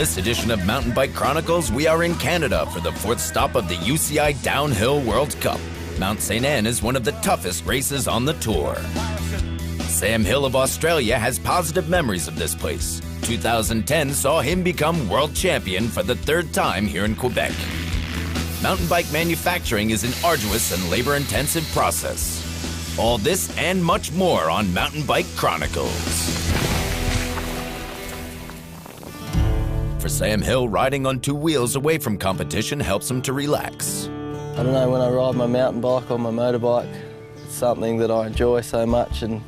this edition of Mountain Bike Chronicles, we are in Canada for the fourth stop of the UCI Downhill World Cup. Mount St. Anne is one of the toughest races on the tour. Sam Hill of Australia has positive memories of this place. 2010 saw him become world champion for the third time here in Quebec. Mountain bike manufacturing is an arduous and labor-intensive process. All this and much more on Mountain Bike Chronicles. For Sam Hill, riding on two wheels away from competition helps him to relax. I don't know, when I ride my mountain bike or my motorbike, it's something that I enjoy so much, and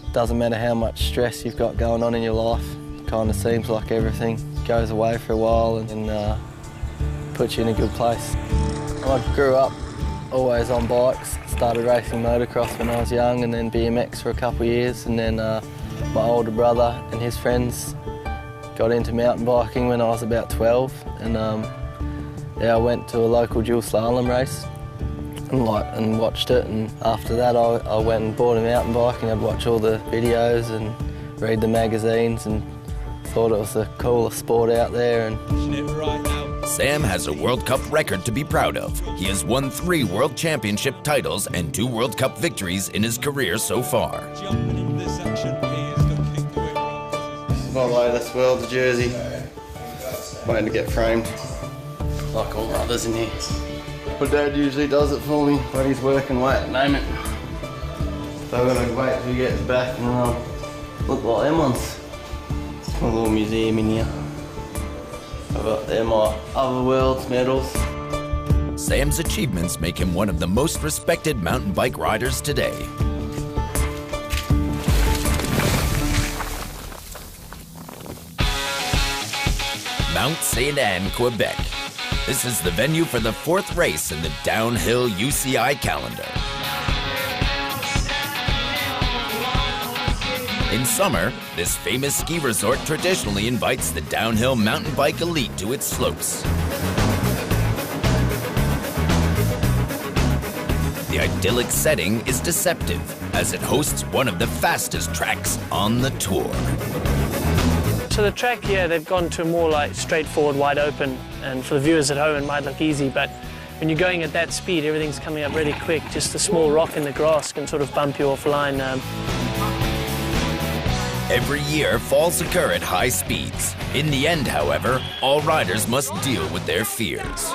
it doesn't matter how much stress you've got going on in your life. It kind of seems like everything goes away for a while and puts you in a good place. I grew up always on bikes, started racing motocross when I was young and then BMX for a couple of years, and then my older brother and his friends got into mountain biking when I was about 12, and I went to a local dual slalom race and watched it, and after that I went and bought a mountain bike and I'd watch all the videos and read the magazines and thought it was the coolest sport out there. Sam has a World Cup record to be proud of. He has won 3 World Championship titles and 2 World Cup victories in his career so far. My latest World jersey, waiting to get framed, like all the others in here. My dad usually does it for me when he's working late at the moment. So I'm gonna wait till he gets back and look like them ones. It's my little museum in here. I've got there my other world's medals. Sam's achievements make him one of the most respected mountain bike riders today. Mount St. Anne, Quebec. This is the venue for the 4th race in the downhill UCI calendar. In summer, this famous ski resort traditionally invites the downhill mountain bike elite to its slopes. The idyllic setting is deceptive, as it hosts one of the fastest tracks on the tour. So the track here, they've gone to more like straightforward, wide open, and for the viewers at home it might look easy, but when you're going at that speed, everything's coming up really quick. Just a small rock in the grass can sort of bump you offline. Every year, falls occur at high speeds. In the end, however, all riders must deal with their fears.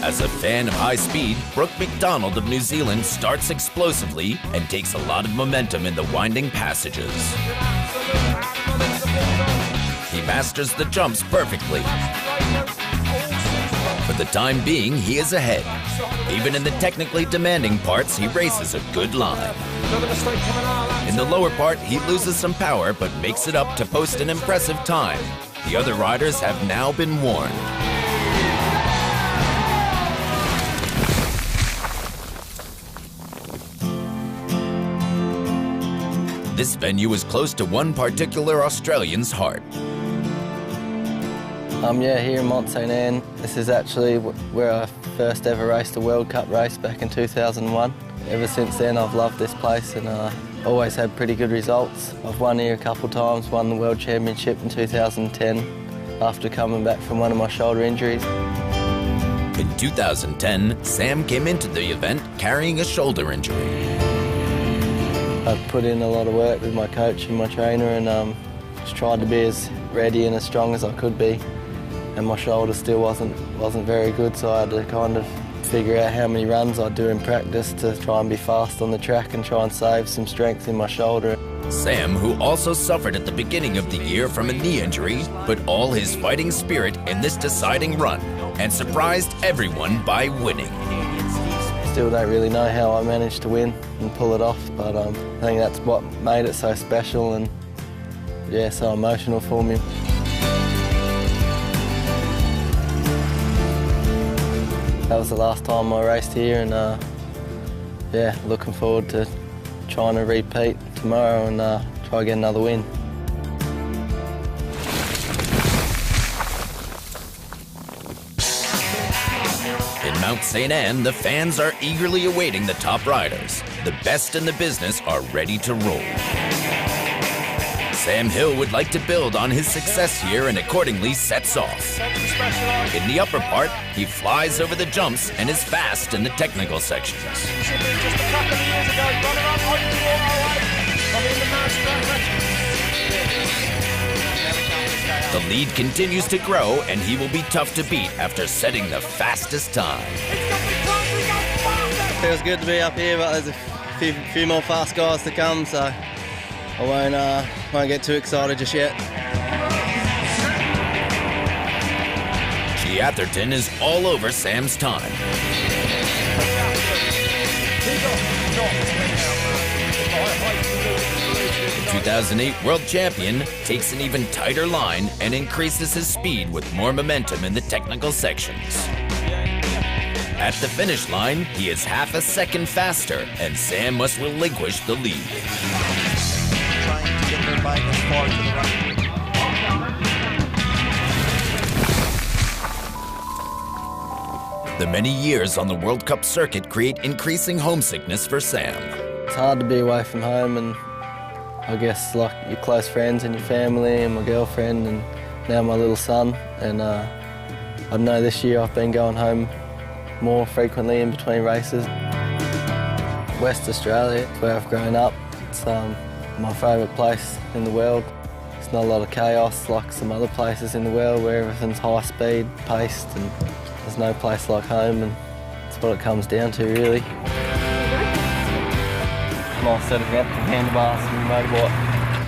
As a fan of high speed, Brooke McDonald of New Zealand starts explosively and takes a lot of momentum in the winding passages. He masters the jumps perfectly. For the time being, he is ahead. Even in the technically demanding parts, he races a good line. In the lower part, he loses some power but makes it up to post an impressive time. The other riders have now been warned. This venue is close to one particular Australian's heart. Here in Mount St. Anne. This is actually where I first ever raced a World Cup race back in 2001. Ever since then I've loved this place and always had pretty good results. I've won here a couple times, won the World Championship in 2010 after coming back from one of my shoulder injuries. In 2010, Sam came into the event carrying a shoulder injury. I've put in a lot of work with my coach and my trainer and just tried to be as ready and as strong as I could be. And my shoulder still wasn't very good, so I had to kind of figure out how many runs I'd do in practice to try and be fast on the track and try and save some strength in my shoulder. Sam, who also suffered at the beginning of the year from a knee injury, put all his fighting spirit in this deciding run and surprised everyone by winning. Still don't really know how I managed to win and pull it off, but I think that's what made it so special and so emotional for me. That was the last time I raced here, and looking forward to trying to repeat tomorrow and try to get another win. In Mount St. Anne, the fans are eagerly awaiting the top riders. the best in the business are ready to roll. Sam Hill would like to build on his success here and accordingly sets off. In the upper part, he flies over the jumps and is fast in the technical sections. The lead continues to grow and he will be tough to beat after setting the fastest time. Feels good to be up here, but there's a few more fast guys to come, so I won't get too excited just yet. G. Atherton is all over Sam's time. The 2008 world champion takes an even tighter line and increases his speed with more momentum in the technical sections. At the finish line, he is half a second faster, and Sam must relinquish the lead. Trying to get their bike as far to the right. The many years on the World Cup circuit create increasing homesickness for Sam. It's hard to be away from home, and I guess like your close friends and your family and my girlfriend and now my little son. And I know this year I've been going home more frequently in between races. West Australia, where I've grown up, it's my favourite place in the world. There's not a lot of chaos like some other places in the world where everything's high speed, paced, and there's no place like home, and that's what it comes down to really. Nice set of handlebars and motorbike.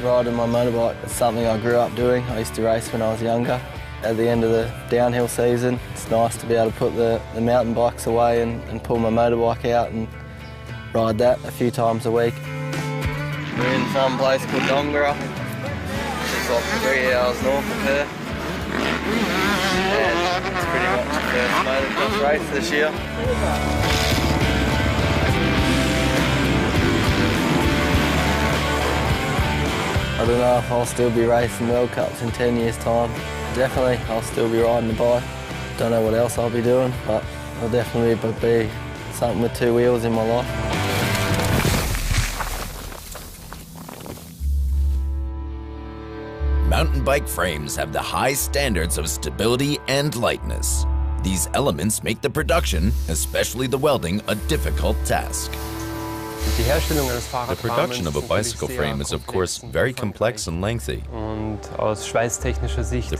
Riding my motorbike is something I grew up doing. I used to race when I was younger. At the end of the downhill season, it's nice to be able to put the mountain bikes away and pull my motorbike out and ride that a few times a week. We're in some place called Dongara. It's like 3 hours north of here. And it's pretty much the first motocross race this year. I don't know if I'll still be racing World Cups in 10 years' time. Definitely, I'll still be riding the bike. Don't know what else I'll be doing, but I'll definitely be something with 2 wheels in my life. Mountain bike frames have the high standards of stability and lightness. These elements make the production, especially the welding, a difficult task. The production of a bicycle frame is of course very complex and lengthy. The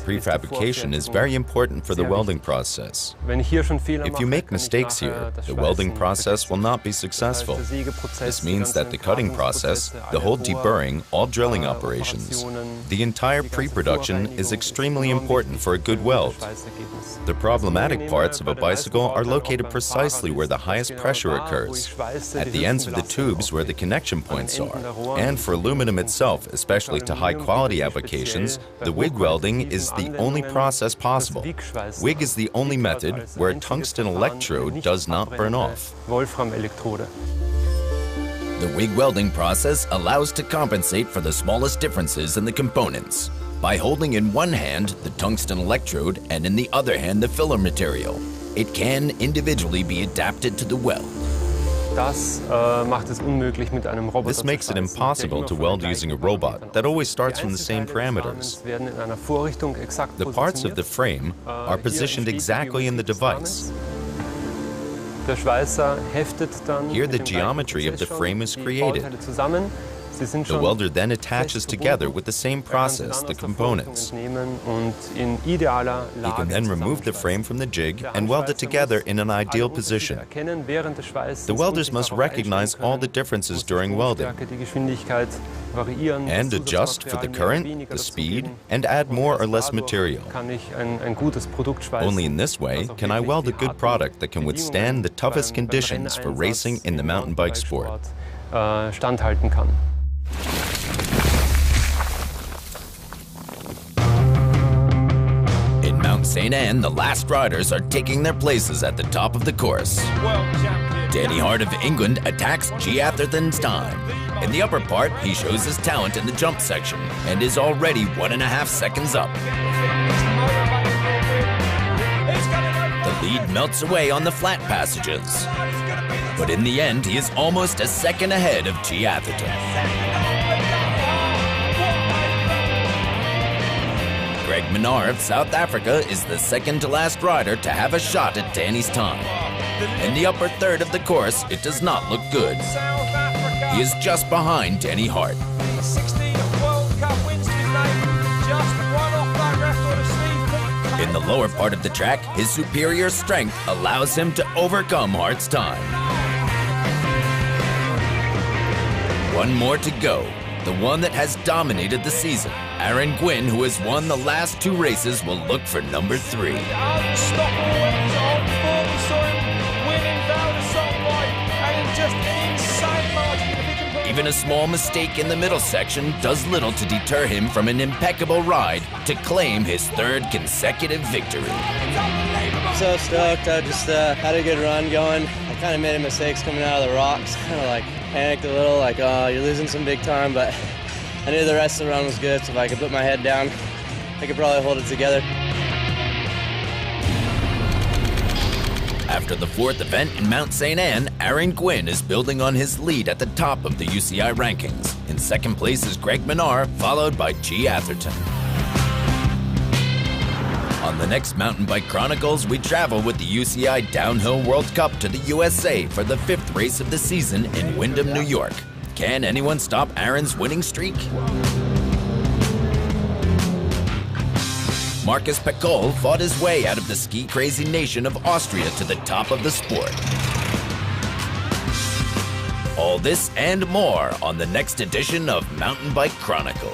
prefabrication is very important for the welding process. If you make mistakes here, the welding process will not be successful. This means that the cutting process, the whole deburring, all drilling operations, the entire pre-production is extremely important for a good weld. The problematic parts of a bicycle are located precisely where the highest pressure occurs, at the ends of the tubes where the connection points are. And for aluminum itself, especially to high-quality applications, the wig welding is the only process possible. Wig is the only method where a tungsten electrode does not burn off. The wig welding process allows to compensate for the smallest differences in the components by holding in one hand the tungsten electrode and in the other hand the filler material. It can individually be adapted to the weld. This makes it impossible to weld using a robot that always starts from the same parameters. The parts of the frame are positioned exactly in the device. Here the geometry of the frame is created. The welder then attaches together with the same process the components. He can then remove the frame from the jig and weld it together in an ideal position. The welders must recognize all the differences during welding and adjust for the current, the speed, and add more or less material. Only in this way can I weld a good product that can withstand the toughest conditions for racing in the mountain bike sport. In Mount St. Anne, the last riders are taking their places at the top of the course. Danny Hart of England attacks G. Atherton's time. In the upper part, he shows his talent in the jump section and is already 1.5 seconds up. The lead melts away on the flat passages. But in the end, he is almost a second ahead of G. Atherton. Greg Minnaar of South Africa is the second to last rider to have a shot at Danny's time. In the upper third of the course, it does not look good. He is just behind Danny Hart. In the lower part of the track, his superior strength allows him to overcome Hart's time. One more to go, the one that has dominated the season. Aaron Gwin, who has won the last 2 races, will look for number 3. Even a small mistake in the middle section does little to deter him from an impeccable ride to claim his 3rd consecutive victory. I'm so stoked. I just had a good run going. I kind of made mistakes coming out of the rocks. Kind of like panicked a little, like, oh, you're losing some big time, but I knew the rest of the run was good, so if I could put my head down, I could probably hold it together. After the 4th event in Mount St. Anne, Aaron Gwin is building on his lead at the top of the UCI rankings. In second place is Greg Minnaar, followed by G. Atherton. On the next Mountain Bike Chronicles, we travel with the UCI Downhill World Cup to the USA for the 5th race of the season in Windham, New York. Can anyone stop Aaron's winning streak? Marcus Pecol fought his way out of the ski-crazy nation of Austria to the top of the sport. All this and more on the next edition of Mountain Bike Chronicles.